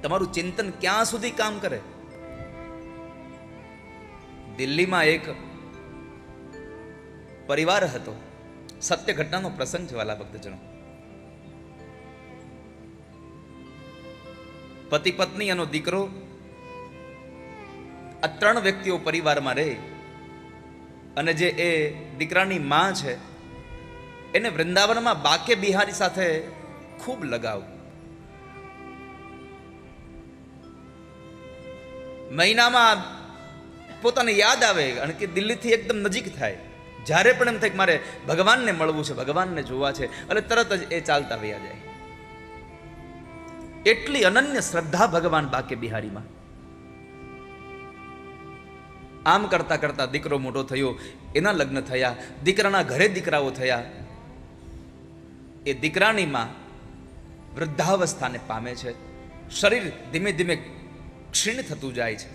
તમારું ચિંતન ક્યાં સુધી કામ કરે? દિલ્હીમાં એક પરિવાર હતો, સત્ય ઘટનાનો પ્રસંગ છે વાલા ભક્તજનો. પતિ પત્ની અને દીકરો, આ 3 વ્યક્તિઓ પરિવારમાં રહે. અને જે એ દીકરાની માં છે એને વૃંદાવનમાં બાકે બિહારી સાથે ખૂબ લગાવ. મહિનામાં પોતાને યાદ આવે અને કે દિલ્હીથી એકદમ નજીક થાય. જ્યારે પણ એમ થાય કે મારે ભગવાનને મળવું છે, ભગવાનને જોવા છે, એટલે તરત જ એ ચાલતા વયા જાય. એટલી અનન્ય શ્રદ્ધા ભગવાન બાકે બિહારીમાં. આમ કરતા કરતા દીકરો મોટો થયો, એના લગ્ન થયા, દીકરાના ઘરે દીકરાઓ થયા. એ દીકરાની માં વૃદ્ધાવસ્થાને પામે છે. શરીર ધીમે ધીમે ક્ષીણ થતું જાય છે.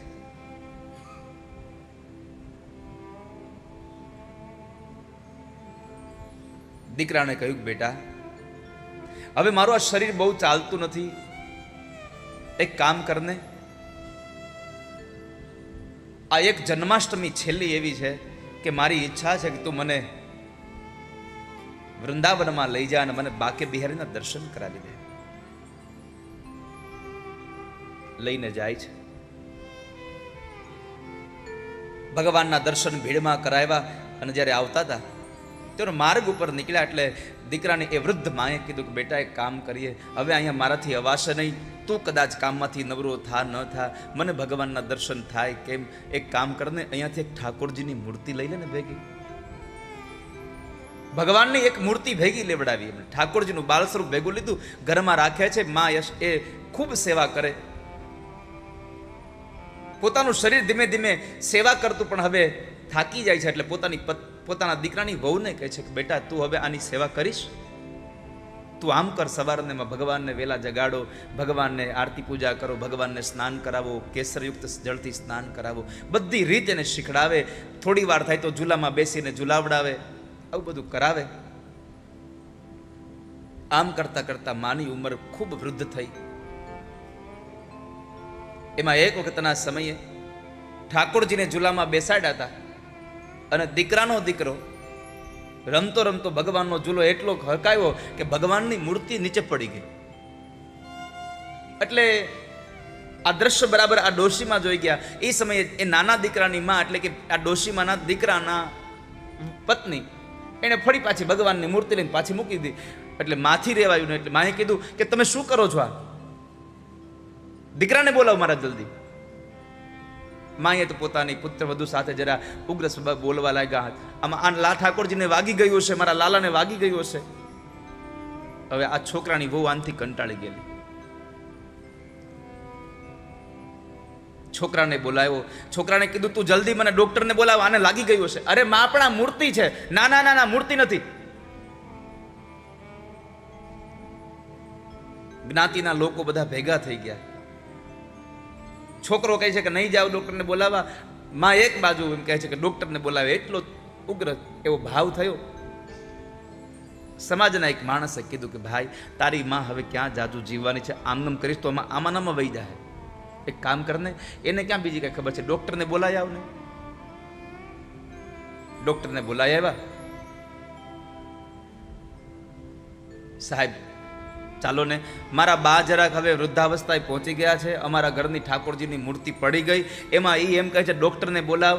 દીકરાને કહ્યું, બેટા હવે મારું આ શરીર બહુ ચાલતું નથી, એક કામ કરને, આ એક જન્માષ્ટમી છેલ્લી એવી છે કે મારી ઈચ્છા છે કે તું મને વૃંદાવનમાં લઈ જા અને મને બાકે બિહારીના દર્શન કરાવી દે. લઈને જાય છે. ભગવાનના દર્શન ભીડમાં કરાવ્યા અને જ્યારે આવતા હતા તેનો માર્ગ ઉપર નીકળ્યા એટલે દીકરાને એ વૃદ્ધ માએ કીધું કે બેટા એક કામ કરીએ, હવે અહીંયા મારાથી અવાશે નહીં, તું કદાચ કામમાંથી નવરો થા ન થા, મને ભગવાનના દર્શન થાય કેમ, એક કામ કરને, અહીંયાથી એક ઠાકોરજીની મૂર્તિ લઈ લે ને ભેગી. ભગવાનની એક મૂર્તિ ભેગી લેવડાવી. ઠાકોરજીનું બાળ સ્વરૂપ ભેગું લીધું, ઘરમાં રાખ્યા છે. માં યશ એ ખૂબ સેવા કરે. પોતાનું શરીર ધીમે ધીમે સેવા કરતું પણ હવે થાકી જાય છે એટલે પોતાના દીકરાની વહુને કહે છે કે બેટા તું હવે આની સેવા કરીશ, તું આમ કર, સવારને ભગવાનને વેલા જગાડો, ભગવાનને આરતી પૂજા કરો, ભગવાનને સ્નાન કરાવો, કેસરયુક્ત જળથી સ્નાન કરાવો, બધી રીત એને શીખડાવે. થોડી વાર થાય તો ઝૂલામાં બેસીને ઝૂલાવડાવે, આવું બધું કરાવે. આમ કરતા કરતા માની ઉંમર ખૂબ વૃદ્ધ થઈ. એમાં એક વખતના સમયે ઠાકોરજીને ઝૂલામાં બેસાડ્યા હતા અને દીકરાનો દીકરો રમતો રમતો ભગવાનનો ઝૂલો એટલો હકાયો કે ભગવાનની મૂર્તિ નીચે પડી ગઈ. એટલે આ દ્રશ્ય બરાબર આ ડોશીમાં જોઈ ગયા. એ સમયે એ નાના દીકરાની માં એટલે કે આ ડોશીમાના દીકરાના પત્ની એને ફરી પાછી ભગવાનની મૂર્તિ લઈને પાછી મૂકી દીધી. એટલે માથી રેવાયું ને એટલે માએ કીધું કે તમે શું કરો છો? આ દીકરાને બોલાવો મારા જલ્દી. માએ તો પોતાની પુત્ર વધુ સાથે જરા ઉગ્ર સ્વભાવ બોલવા લાગ્યા. આમાં આ ઠાકોરજીને વાગી ગયું હશે, મારા લાલાને વાગી ગયું હશે. હવે આ છોકરાની વહુ આનથી કંટાળી ગયેલી. છોકરાને બોલાવ્યો. છોકરાને કીધું તું જલ્દી મને ડોક્ટરને બોલાવ, આને લાગી ગયું હશે. અરે માં પણ આ મૂર્તિ છે. ના ના ના ના, મૂર્તિ નથી. જ્ઞાતિના લોકો બધા ભેગા થઈ ગયા. છોકરો કહે છે કે નહીં જાવ ડોક્ટરને બોલાવવા. માં એક બાજુ એમ કહે છે કે ડોક્ટરને બોલાવે. એટલો ઉગ્ર એવો ભાવ થયો. સમાજના એક માણસે કીધું કે ભાઈ તારી માં હવે ક્યાં જાજુ જીવવાની છે, આમનામ કરીશ તો આમાં વહી જાય. એક કામ કરને, એને ક્યાં બીજી કઈ ખબર છે, ડોક્ટરને બોલાવી આવ ને. ડોક્ટરને બોલાવી આવ્યા. સાહેબ ચાલો ને, મારા બા જરાક હવે વૃદ્ધાવસ્થાએ પહોંચી ગયા છે, અમારા ઘરની ઠાકોરજીની મૂર્તિ પડી ગઈ. એમાં એ એમ કહે છે ડોક્ટરને બોલાવ,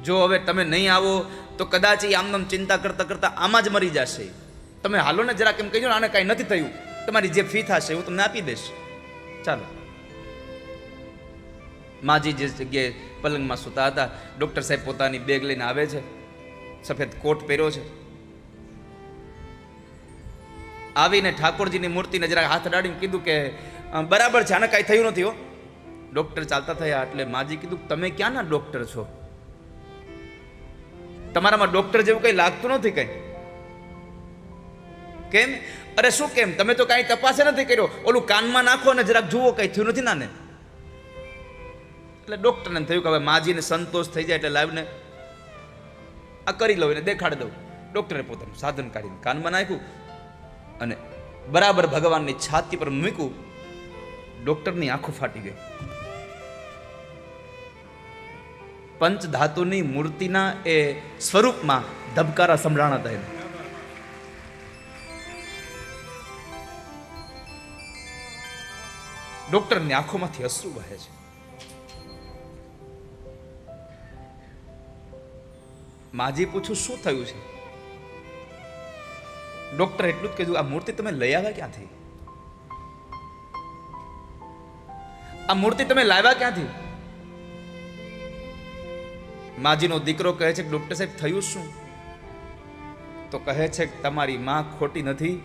જો હવે તમે નહીં આવો તો કદાચ એ આમનામ ચિંતા કરતા કરતા આમાં જ મરી જશે. તમે હાલો ને જરાક એમ કહેજો ને, આને કાંઈ નથી થયું, તમારી જે ફી થશે હું તમને આપી દઈશ. ચાલો. માજી જે જગ્યાએ પલંગમાં સૂતા હતા, ડોક્ટર સાહેબ પોતાની બેગ લઈને આવે છે, સફેદ કોટ પહેર્યો છે. આવીને ઠાકોરજીની મૂર્તિને જરા હાથ અડાડીને કીધું કે બરાબર છે, આને કાંઈ થયું નથી હો. ડોક્ટર ચાલતા થયા એટલે માજી કીધું તમે ક્યાંના ડોક્ટર છો? તમારામાં ડોક્ટર જેવું કંઈ લાગતું નથી કંઈ. કેમ? અરે શું કેમ? તમે તો કાંઈ તપાસ નથી કર્યો. ઓલું કાનમાં નાખો અને જરાક જુઓ, કંઈ થયું નથી નાને. એટલે ડોક્ટરને થયું કે હવે માજીને સંતોષ થઈ જાય એટલે લાવીને આ કરી લઉં, એને દેખાડી દઉં. ડોક્ટરે પોતાનું સાધન કાઢીને કાનમાં નાખ્યું અને બરાબર ભગવાનની છાતી પર મૂક્યું. ડોક્ટરની આંખો ફાટી ગઈ. પંચ ધાતુની મૂર્તિના એ સ્વરૂપમાં ધબકારા સંભળાણા હતા એને. ડોક્ટરની આંખોમાંથી અશ્રુ વહે છે. માજી પૂછું શું થયું છે? ડોક્ટર એટલું જ કીધું, આ મૂર્તિ તમે લઈ આવ્યા ક્યાંથી? આ મૂર્તિ તમે લાવ્યા ક્યાંથી? માજીનો દીકરો કહે છે કે ડોક્ટર સાહેબ થયું શું? તો કહે છે કે તમારી માં ખોટી નથી,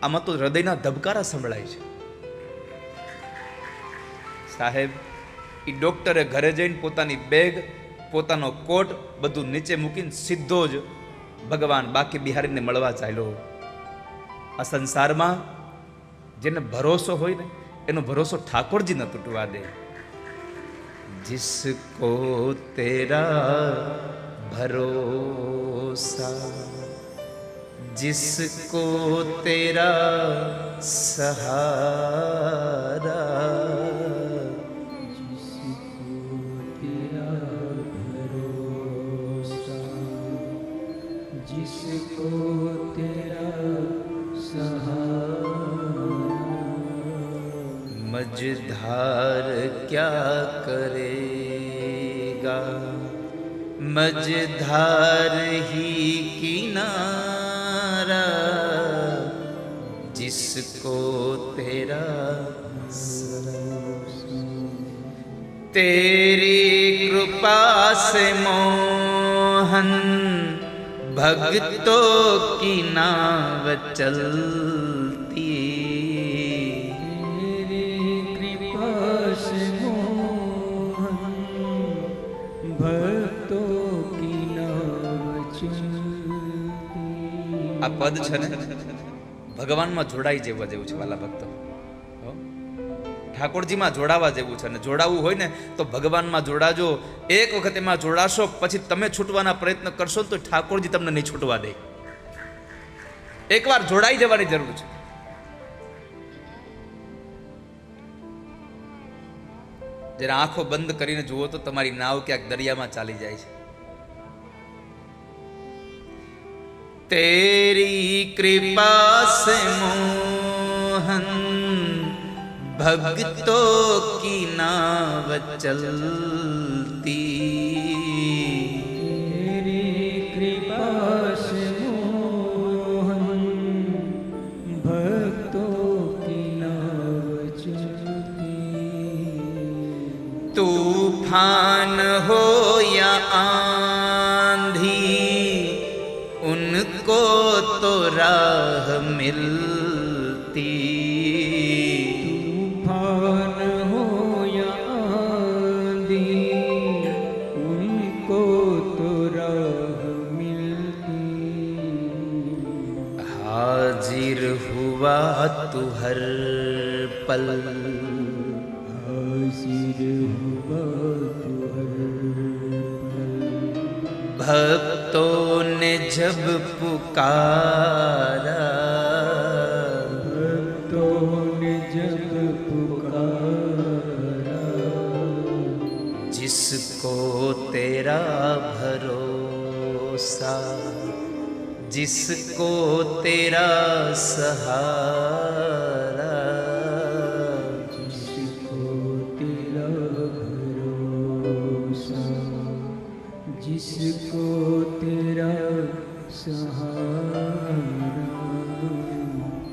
આમાં તો હૃદયના ધબકારા સંભળાય છે. સાહેબ, એ ડોક્ટરે ઘરે જઈને પોતાની બેગ, પોતાનો કોટ બધું નીચે મૂકીને સીધો જ ભગવાન બાકી બિહારીને મળવા ચાલ્યો. આ સંસારમાં જેને ભરોસો હોય ને એનો ભરોસો ઠાકોરજી ન તૂટવા દે. जिसको तेरा भरोसा, जिसको तेरा सहारा, जिसको तेरा मझधार क्या करेगा, मझधार ही किनारा, जिसको तेरा तेरी कृपा से मोहन भक्तों की नाव चलती, આ પદ છે ને ભગવાનમાં જોડાઈ જવા જેવું છે વાલા ભક્તો. ઠાકોરજીમાં જોડાવા જેવું છે, અને જોડાવું હોય ને તો ભગવાનમાં જોડાજો. એક વખત એમાં જોડાશો પછી તમે છૂટવાના પ્રયત્ન કરશો તો ઠાકોરજી તમને નહીં છૂટવા દે. એકવાર જોડાઈ જવાની જરૂર છે. જરા આંખો બંધ કરીને જુઓ તો તમારી નાવ ક્યાંક દરિયામાં ચાલી જાય છે. तेरी कृपा से मोहन भक्तों की नाव चलती, तेरी कृपा से मोहन भक्तों की नाव चलती, तूफान हो या उनको तो राह मिलती, तूफान हो या आंधी उनको तो राह मिलती, हाजिर हुआ तू हर पल, हाजिर हुआ तू हर भक्तों ने जब पुकारा, भक्तों ने जब पुकारा, जिसको तेरा भरोसा, जिसको तेरा सहारा, जिसको तेरा भरोसा, जिसको तेरा सहारा.